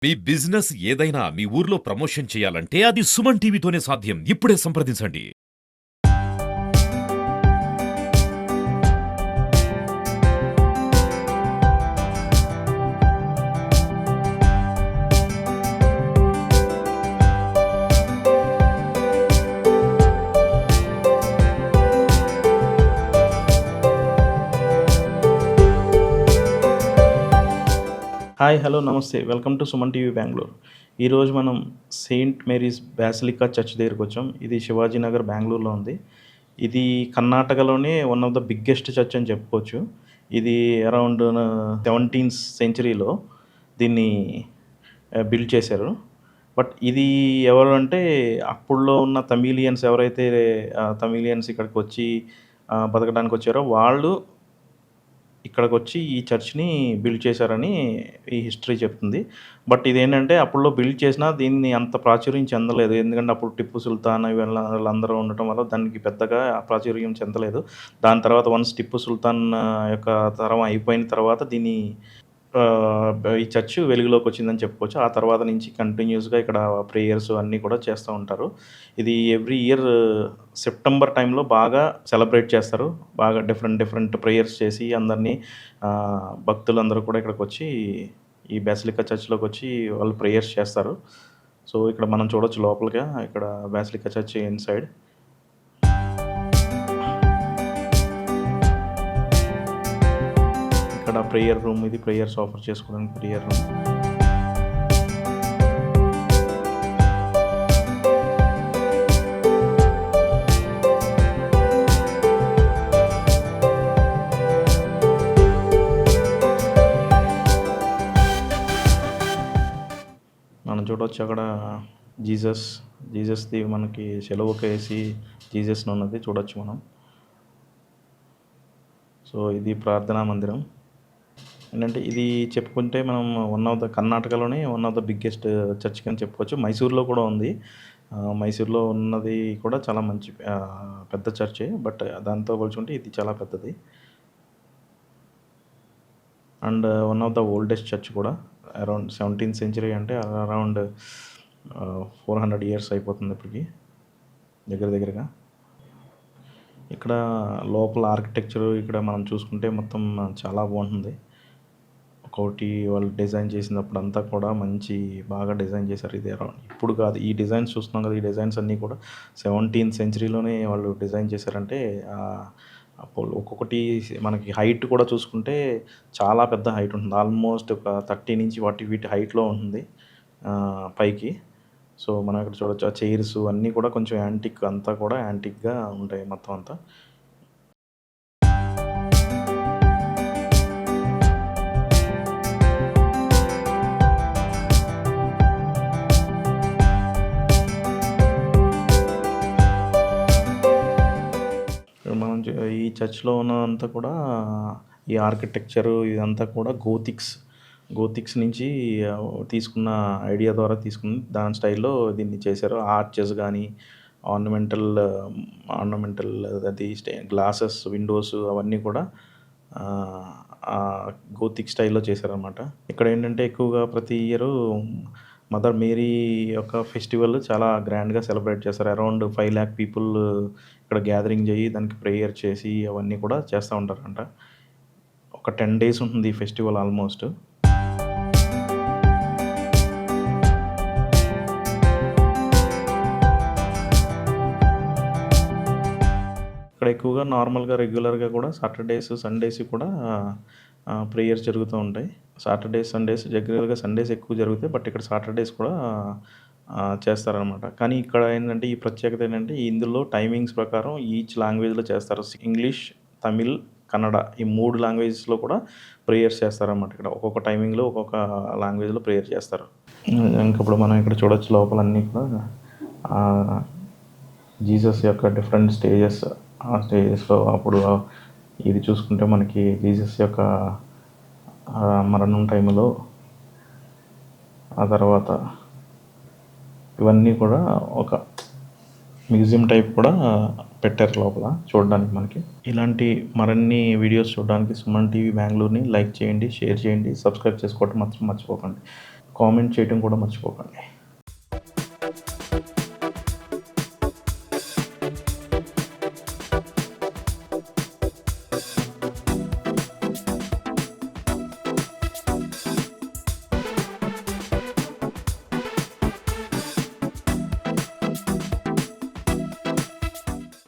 మీ business ఏదైనా మీ ఊర్లో promotion చేయాలంటే అది సుమన్ టీవీతోనే సాధ్యం. ఇప్పుడే సంప్రదించండి. హాయ్ హలో నమస్తే welcome to Suman TV Bengaluru. ఈరోజు మనం సెయింట్ మేరీస్ బాసిలికా చర్చ్ దగ్గరికి వచ్చాం. ఇది శివాజీనగర్ బెంగళూరులో ఉంది. ఇది కర్ణాటకలోనే one of the biggest church అని చెప్పుకోవచ్చు. ఇది అరౌండ్ 17th సెంచరీలో దీన్ని బిల్డ్ చేశారు. బట్ ఇది ఎవరు అంటే అప్పుడులో ఉన్న తమిళియన్స్ ఎవరైతే తమిళియన్స్ ఇక్కడికి వచ్చి బతకడానికి వచ్చారో వాళ్ళు ఇక్కడికొచ్చి ఈ చర్చ్‌ని బిల్డ్ చేశారని ఈ హిస్టరీ చెప్తుంది. బట్ ఇదేంటంటే అప్పట్లో బిల్డ్ చేసినా దీన్ని అంత ప్రాచుర్యం చెందలేదు. ఎందుకంటే అప్పుడు టిప్పు సుల్తాన్ వీళ్ళందరూ ఉండటం వల్ల దానికి పెద్దగా ప్రాచుర్యం చెందలేదు. దాని తర్వాత వన్స్ టిప్పు సుల్తాన్ యొక్క తరం అయిపోయిన తర్వాత దీన్ని ఈ చర్చ్ వెలుగులోకి వచ్చిందని చెప్పుకోవచ్చు. ఆ తర్వాత నుంచి కంటిన్యూస్‌గా ఇక్కడ ప్రేయర్స్ అన్నీ కూడా చేస్తూ ఉంటారు. ఇది ఎవ్రీ ఇయర్ సెప్టెంబర్ టైంలో బాగా సెలబ్రేట్ చేస్తారు. బాగా డిఫరెంట్ ప్రేయర్స్ చేసి అందరినీ భక్తులందరూ కూడా ఇక్కడికొచ్చి ఈ బాసిలికా చర్చ్‌లోకొచ్చి వాళ్ళు ప్రేయర్స్ చేస్తారు. సో, ఇక్కడ మనం చూడొచ్చు లోపలిగా ఇక్కడ బాసిలికా చర్చ్ ఇన్‌సైడ్. ఇక్కడ ప్రేయర్ రూమ్ ఇది. ప్రేయర్స్ ఆఫర్ చేసుకోవడానికి ప్రేయర్ రూమ్. మనం చూడొచ్చు అక్కడ జీసస్‌ది మనకి సిలువకేసి జీసస్‌ని ఉన్నది చూడొచ్చు మనం. సో, ఇది ప్రార్థనా మందిరం. ఏంటంటే ఇది చెప్పుకుంటే మనం కర్ణాటకలోనే one of the biggest church అని చెప్పుకోవచ్చు. మైసూర్‌లో కూడా ఉంది. మైసూర్‌లో ఉన్నది కూడా చాలా మంచి పెద్ద చర్చే. బట్ దాంతో పోల్చుకుంటే ఇది చాలా పెద్దది. And one of the oldest church కూడా. అరౌండ్ 17th సెంచరీ అంటే అరౌండ్ 400 ఇయర్స్ అయిపోతుంది ఇప్పటికి దగ్గరగా. ఇక్కడ లోపల ఆర్కిటెక్చర్ ఇక్కడ మనం చూసుకుంటే మొత్తం చాలా బాగుంటుంది. ఒకటి వాళ్ళు డిజైన్ చేసినప్పుడు అంతా కూడా బాగా డిజైన్ చేశారు. ఇది అరౌండ్ ఇప్పుడు కాదు, ఈ డిజైన్స్ చూస్తున్నాం కదా, ఈ డిజైన్స్ అన్నీ కూడా 17th సెంచరీలోనే వాళ్ళు డిజైన్ చేశారంటే ఒక్కొక్కటి మనకి హైట్ కూడా చూసుకుంటే చాలా పెద్ద హైట్ ఉంటుంది. ఆల్మోస్ట్ ఒక 30 నుంచి 40 ఫీట్ హైట్లో ఉంటుంది పైకి. సో, మనం ఇక్కడ చూడొచ్చు ఆ చైర్స్ అన్నీ కూడా కొంచెం అంతా కూడా యాంటిక్‌గా ఉంటాయి మొత్తం అంతా. మనం ఈ చర్చ్‌లో ఉన్నదంతా కూడా ఈ ఆర్కిటెక్చరు ఇదంతా కూడా గోతిక్స్ నుంచి తీసుకున్న ఐడియా ద్వారా తీసుకుని దాని స్టైల్‌లో దీన్ని చేశారు. ఆర్చెస్ గానీ, ఆర్నమెంటల్ అది గ్లాసెస్, విండోస్ అవన్నీ కూడా గోతిక్ స్టైల్‌లో చేశారనమాట. ఇక్కడ ఏంటంటే ఎక్కువగా ప్రతి ఇయరు మదర్ మేరీ యొక్క ఫెస్టివల్ చాలా గ్రాండ్‌గా సెలబ్రేట్ చేస్తారు. అరౌండ్ 5 lakh పీపుల్ ఇక్కడ గ్యాదరింగ్ అయ్యి దానికి ప్రేయర్ చేసి అవన్నీ కూడా చేస్తూ ఉంటారంట. ఒక 10 days ఉంటుంది ఈ ఫెస్టివల్ ఆల్మోస్ట్. ఇక్కడ ఎక్కువగా నార్మల్‌గా రెగ్యులర్‌గా కూడా సాటర్‌డేస్, సండేస్ కూడా ప్రేయర్స్ జరుగుతూ ఉంటాయి. సండేస్ రెగ్యులర్‌గా సండేస్ ఎక్కువ జరుగుతాయి. బట్ ఇక్కడ సాటర్‌డేస్ కూడా చేస్తారనమాట. కానీ ఇక్కడ ఏంటంటే ఈ ప్రత్యేకత ఏంటంటే ఇందులో టైమింగ్స్ ప్రకారం ఈచ్ లాంగ్వేజ్‌లో చేస్తారు. ఇంగ్లీష్, తమిళ్, కన్నడ ఈ 3 లాంగ్వేజెస్‌లో కూడా ప్రేయర్స్ చేస్తారనమాట. ఇక్కడ ఒక్కొక్క టైమింగ్‌లో ఒక్కొక్క లాంగ్వేజ్‌లో ప్రేయర్ చేస్తారు. ఇంకప్పుడు మనం ఇక్కడ చూడొచ్చు లోపలన్నీ కూడా జీసస్ యొక్క డిఫరెంట్ స్టేజెస్. ఆ స్టేజెస్‌లో అప్పుడు ఇది చూసుకుంటే మనకి జీసస్ యొక్క మరణం టైంలో, ఆ తర్వాత ఇవన్నీ కూడా ఒక మ్యూజియం టైప్ కూడా పెట్టారు లోపల చూడడానికి మనకి. ఇలాంటి మరిన్ని వీడియోస్ చూడడానికి సుమన్ టీవీ బెంగళూరుని లైక్ చేయండి, షేర్ చేయండి, సబ్స్క్రైబ్ చేసుకోవడం మాత్రం మర్చిపోకండి. కామెంట్ చేయడం కూడా మర్చిపోకండి.